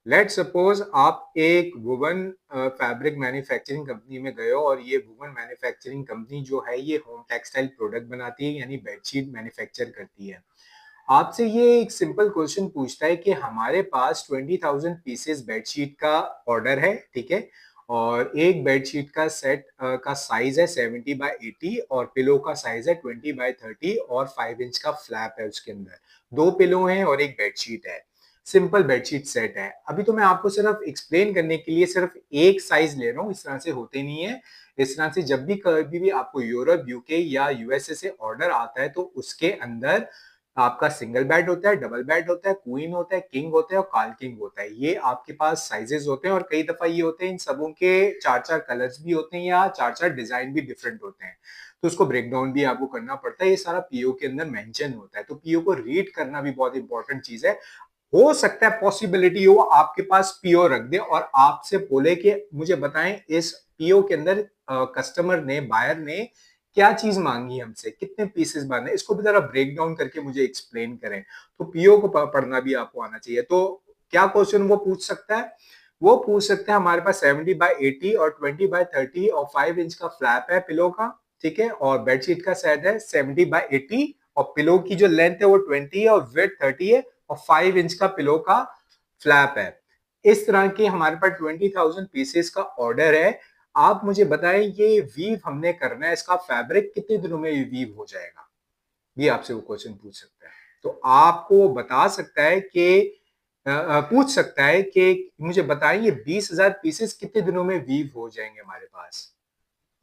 Let's suppose आप एक woven fabric manufacturing company में गए हो और ये वुवन मैन्युफैक्चरिंग कंपनी जो है ये होम टेक्सटाइल प्रोडक्ट बनाती है यानी बेडशीट मैन्युफैक्चर करती है। आपसे ये एक सिंपल क्वेश्चन पूछता है कि हमारे पास 20,000 पीसेस बेडशीट का ऑर्डर है, ठीक है, और एक बेडशीट का सेट का साइज है 70 बाय 80 और पिलो का साइज है 20 बाय 30 और 5 इंच का फ्लैप है। उसके अंदर दो पिलो हैं और एक बेडशीट है। सिंपल बेडशीट सेट है। अभी तो मैं आपको सिर्फ एक्सप्लेन करने के लिए सिर्फ एक साइज ले रहा हूँ, इस तरह से होते नहीं है। इस तरह से जब भी कभी भी आपको यूरोप, यूके या यूएसए से ऑर्डर आता है तो उसके अंदर आपका सिंगल बेड होता है, डबल बेड होता है, क्वीन होता है, किंग होता है और कार्ल किंग होता है। ये आपके पास साइजेस होते हैं और कई दफा ये होते हैं इन सबों के चार चार कलर्स भी होते हैं या चार चार डिजाइन भी डिफरेंट होते हैं। तो उसको ब्रेक डाउन भी आपको करना पड़ता है। ये सारा पीओ के अंदर मेंशन होता है, तो पीओ को रीड करना भी बहुत इंपॉर्टेंट चीज है। हो सकता है पॉसिबिलिटी हो आपके पास पीओ रख दे और आपसे बोले कि मुझे बताएं इस पीओ के अंदर कस्टमर ने, बायर ने क्या चीज मांगी हमसे, कितने पीसेस बने, इसको भी जरा ब्रेक डाउन करके मुझे एक्सप्लेन करें। तो पीओ को पढ़ना भी आपको आना चाहिए। तो क्या क्वेश्चन वो पूछ सकता है? वो पूछ सकते हैं हमारे पास 70 बाय 80 और 20 बाय 30 और 5 इंच का फ्लैप है पिलो का, ठीक है, और बेडशीट का सेट है 70 बाय 80 और पिलो की जो लेंथ है वो 20 है और वेट 30 है और 5 इंच का पिलो का फ्लैप है। इस तरह के हमारे पास 20,000 पीसेस का ऑर्डर है। आप मुझे बताएं ये वीव हमने करना है, इसका फैब्रिक कितने दिनों में ये वीव हो जाएगा? ये आपसे वो क्वेश्चन पूछ सकता है। तो आपको बता सकता है कि पूछ सकता है कि मुझे बताएं ये 20,000 पीसेस कितने दिनों में वीव हो जाएंगे हमारे पास।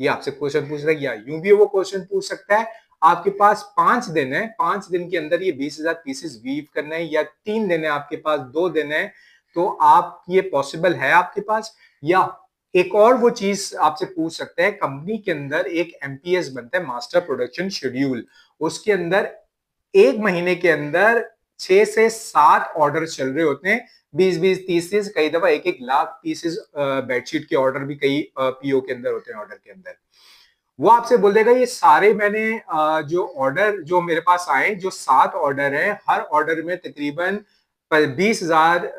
ये आपसे क्वेश्चन पूछ रहा है। या यूं भी वो क्वेश्चन पूछ सकता है आपके पास 5 दिन है, 5 दिन के अंदर ये 20,000 पीसेस वीव करना है, या 3 दिन है आपके पास, 2 दिन है, तो आप ये पॉसिबल है आपके पास। या एक और वो चीज आपसे पूछ सकते हैं, कंपनी के अंदर एक एमपीएस बनता है, मास्टर प्रोडक्शन शेड्यूल। उसके अंदर एक महीने के अंदर 6 से 7 ऑर्डर चल रहे होते हैं, 20-20, 30-30, कई दफा 1-1 लाख पीसेस बेडशीट के ऑर्डर भी कई पीओ के अंदर होते हैं ऑर्डर के अंदर। वो आपसे बोल देगा ये सारे मैंने जो ऑर्डर जो मेरे पास आए, जो 7 ऑर्डर है, हर ऑर्डर में तकरीबन 20,000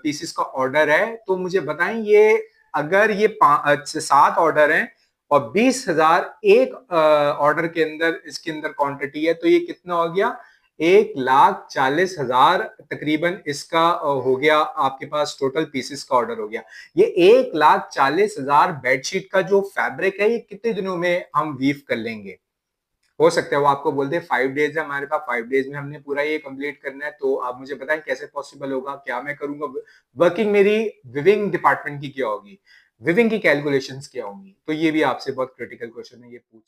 पीसेस का ऑर्डर है। तो मुझे बताएं ये अगर ये 7 ऑर्डर हैं और 20,000 एक ऑर्डर के अंदर इसके अंदर क्वांटिटी है, तो ये कितना हो गया? 1,40,000 तकरीबन इसका हो गया आपके पास, टोटल पीसेस का ऑर्डर हो गया। ये 1,40,000 बेडशीट का जो फैब्रिक है ये कितने दिनों में हम वीव कर लेंगे? हो सकता है वो आपको बोल दे 5 डेज है हमारे पास, 5 डेज में हमने पूरा ये कंप्लीट करना है। तो आप मुझे बताएं कैसे पॉसिबल होगा, क्या मैं करूंगा, वर्किंग मेरी विविंग डिपार्टमेंट की क्या होगी, विविंग की कैलकुलेशंस क्या होंगी। तो ये भी आपसे बहुत क्रिटिकल क्वेश्चन है, ये पूछ